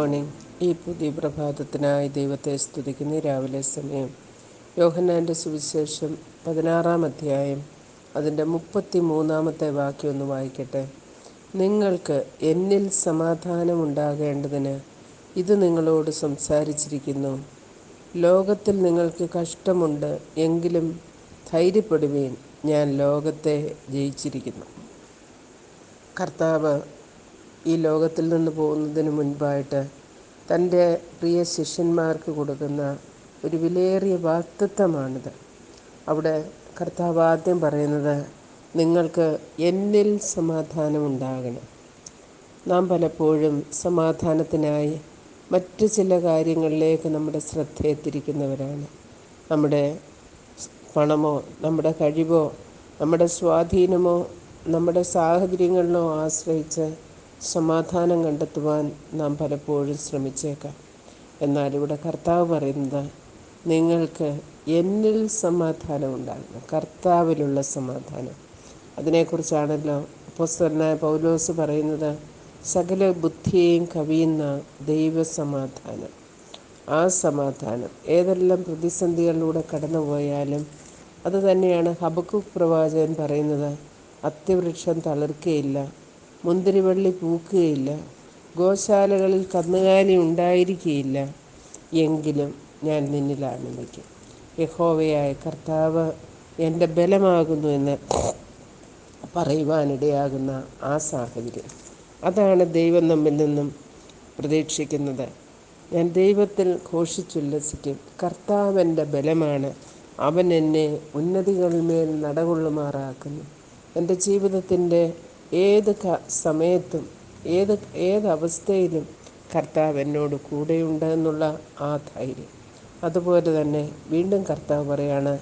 Morning. ഈ പുതിയ പ്രഭാതത്തിനായി ദൈവത്തെ സ്തുതിക്കുന്ന രാവിലെ സമയം യോഹന്നാൻ്റെ സുവിശേഷം 16 അധ്യായം അതിൻ്റെ 33 വാക്യം ഒന്ന് വായിക്കട്ടെ. നിങ്ങൾക്ക് എന്നിൽ സമാധാനമുണ്ടാകേണ്ടതിന് ഇത് നിങ്ങളോട് സംസാരിച്ചിരിക്കുന്നു. ലോകത്തിൽ നിങ്ങൾക്ക് കഷ്ടമുണ്ട്, എങ്കിലും ധൈര്യപ്പെടുവീൻ, ഞാൻ ലോകത്തെ ജയിച്ചിരിക്കുന്നു. കർത്താവ് ഈ ലോകത്തിൽ നിന്ന് പോകുന്നതിന് മുൻപായിട്ട് തൻ്റെ പ്രിയ ശിഷ്യന്മാർക്ക് കൊടുക്കുന്ന ഒരു വിലയേറിയ വാഗ്ദത്തമാണിത്. അവിടെ കർത്താവ് ആദ്യം പറയുന്നത്, നിങ്ങൾക്ക് എന്നിൽ സമാധാനമുണ്ടാകണം. നാം പലപ്പോഴും സമാധാനത്തിനായി മറ്റ് ചില കാര്യങ്ങളിലേക്ക് നമ്മുടെ ശ്രദ്ധയെ തിരിക്കുന്നവരാണ്. നമ്മുടെ പണമോ, നമ്മുടെ കഴിവോ, നമ്മുടെ സ്വാധീനമോ, നമ്മുടെ സാഹചര്യങ്ങളിലോ ആശ്രയിച്ച് സമാധാനം കണ്ടെത്തുവാൻ നാം പലപ്പോഴും ശ്രമിച്ചേക്കാം. എന്നാൽ ഇവിടെ കർത്താവ് പറയുന്നത്, നിങ്ങൾക്ക് എന്നിൽ സമാധാനം ഉണ്ടാകണം. കർത്താവിലുള്ള സമാധാനം. അതിനെക്കുറിച്ചാണല്ലോ അപ്പോസ്തലനായ പൗലോസ് പറയുന്നത്, സകല ബുദ്ധിയെയും കവിയുന്ന ദൈവസമാധാനം. ആ സമാധാനം ഏതെല്ലാം പ്രതിസന്ധികളിലൂടെ കടന്നുപോയാലും അത് തന്നെയാണ് ഹബക്കൂക്ക് പ്രവാചകൻ പറയുന്നത്. അത്തിവൃക്ഷം തളിർക്കുകയില്ല, മുന്തിരിവള്ളി പൂക്കുകയില്ല, ഗോശാലകളിൽ കന്നുകാലി ഉണ്ടായിരിക്കുകയില്ല, എങ്കിലും ഞാൻ നിന്നിൽ ആനന്ദിക്കും. യഹോവയായ കർത്താവ് എൻ്റെ ബലമാകുന്നു എന്ന് പറയുവാനിടയാകുന്ന ആ സാഹചര്യം, അതാണ് ദൈവം നമ്മിൽ നിന്നും പ്രതീക്ഷിക്കുന്നത്. ഞാൻ ദൈവത്തിൽ ഘോഷിച്ചുല്ലസിക്കും. കർത്താവ് എൻ്റെ ബലമാണ്, അവൻ എന്നെ ഉന്നതികളിന്മേൽ നടകൊള്ളുമാറാക്കുന്നു. എൻ്റെ ജീവിതത്തിൻ്റെ ഏത് സമയത്തും ഏതവസ്ഥയിലും കർത്താവ് എന്നോട് കൂടെയുണ്ട് എന്നുള്ള ആ ധൈര്യം. അതുപോലെ തന്നെ വീണ്ടും കർത്താവ് പറയാണ്,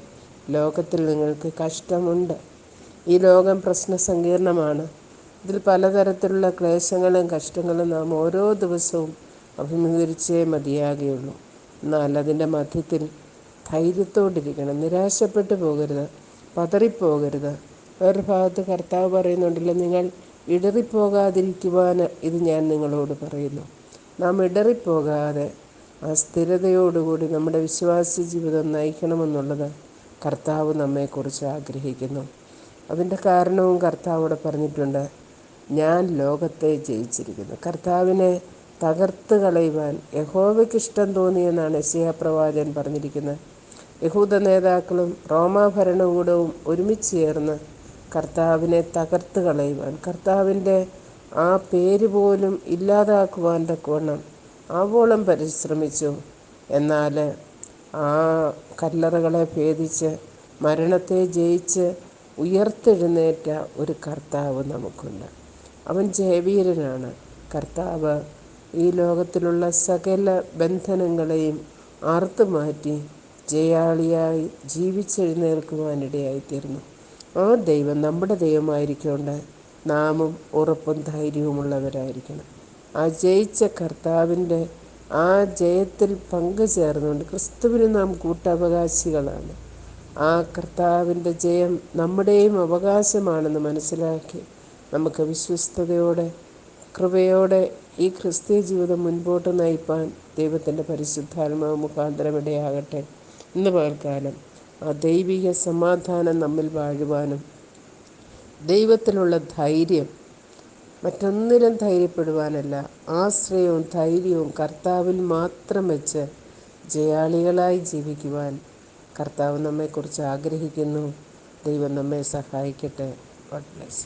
ലോകത്തിൽ നിങ്ങൾക്ക് കഷ്ടമുണ്ട്. ഈ ലോകം പ്രശ്നസങ്കീർണമാണ്. ഇതിൽ പലതരത്തിലുള്ള ക്ലേശങ്ങളും കഷ്ടങ്ങളും നാം ഓരോ ദിവസവും അഭിമുഖീകരിച്ചേ മതിയാകുകയുള്ളൂ. എന്നാൽ അതിൻ്റെ മധ്യത്തിൽ ധൈര്യത്തോടിരിക്കണം, നിരാശപ്പെട്ടു പോകരുത്, പതറിപ്പോകരുത്. വേറൊരു ഭാഗത്ത് കർത്താവ് പറയുന്നുണ്ടല്ലോ, നിങ്ങൾ ഇടറിപ്പോകാതിരിക്കുവാൻ ഇത് ഞാൻ നിങ്ങളോട് പറയുന്നു. നാം ഇടറിപ്പോകാതെ ആ സ്ഥിരതയോടുകൂടി നമ്മുടെ വിശ്വാസ ജീവിതം നയിക്കണമെന്നുള്ളത് കർത്താവ് നമ്മെക്കുറിച്ച് ആഗ്രഹിക്കുന്നു. അതിൻ്റെ കാരണവും കർത്താവ് ഇവിടെ പറഞ്ഞിട്ടുണ്ട്, ഞാൻ ലോകത്തെ ജയിച്ചിരിക്കുന്നു. കർത്താവിനെ തകർത്ത് കളയുവാൻ യഹോവയ്ക്ക് ഇഷ്ടം തോന്നിയെന്നാണ് യെശയ്യാ പ്രവാചകൻ പറഞ്ഞിരിക്കുന്നത്. യഹൂദ നേതാക്കളും റോമാ ഭരണകൂടവും ഒരുമിച്ച് ചേർന്ന് കർത്താവിനെ തകർത്ത് കളയുവാൻ, കർത്താവിൻ്റെ ആ പേര് പോലും ഇല്ലാതാക്കുവാൻ തക്കവണ്ണം ആവോളം പരിശ്രമിച്ചു. എന്നാൽ ആ കല്ലറകളെ ഭേദിച്ച് മരണത്തെ ജയിച്ച് ഉയർത്തെഴുന്നേറ്റ ഒരു കർത്താവ് നമുക്കുണ്ട്. അവൻ ജയവീരനാണ്. കർത്താവ് ഈ ലോകത്തിലുള്ള സകല ബന്ധനങ്ങളെയും അറുത്തുമാറ്റി ജയാളിയായി ജീവിച്ചെഴുന്നേൽക്കുവാനിടയായിത്തീർന്നു. ആ ദൈവം നമ്മുടെ ദൈവമായിരിക്കൊണ്ട് നാമും ഉറപ്പും ധൈര്യവുമുള്ളവരായിരിക്കണം. ആ ജയിച്ച കർത്താവിൻ്റെ ആ ജയത്തിൽ പങ്കുചേർന്നുകൊണ്ട് ക്രിസ്തുവിന് നാം കൂട്ടവകാശികളാണ്. ആ കർത്താവിൻ്റെ ജയം നമ്മുടെയും അവകാശമാണെന്ന് മനസ്സിലാക്കി നമുക്ക് വിശ്വസ്തയോടെ കൃപയോടെ ഈ ക്രിസ്തീയ ജീവിതം മുൻപോട്ട് നയിപ്പാൻ ദൈവത്തിൻ്റെ പരിശുദ്ധാത്മാവ് മുഖാന്തരം ഇടയാകട്ടെ. ഇന്ന് പകൽക്കാലം ആ ദൈവിക സമാധാനം നമ്മിൽ വാഴുവാനും ദൈവത്തിലുള്ള ധൈര്യം, മറ്റൊന്നിലും ധൈര്യപ്പെടുവാനല്ല, ആശ്രയവും ധൈര്യവും കർത്താവിൽ മാത്രം വെച്ച് ജയാളികളായി ജീവിക്കുവാൻ കർത്താവ് നമ്മെക്കുറിച്ച് ആഗ്രഹിക്കുന്നു. ദൈവം നമ്മെ സഹായിക്കട്ടെ. God bless.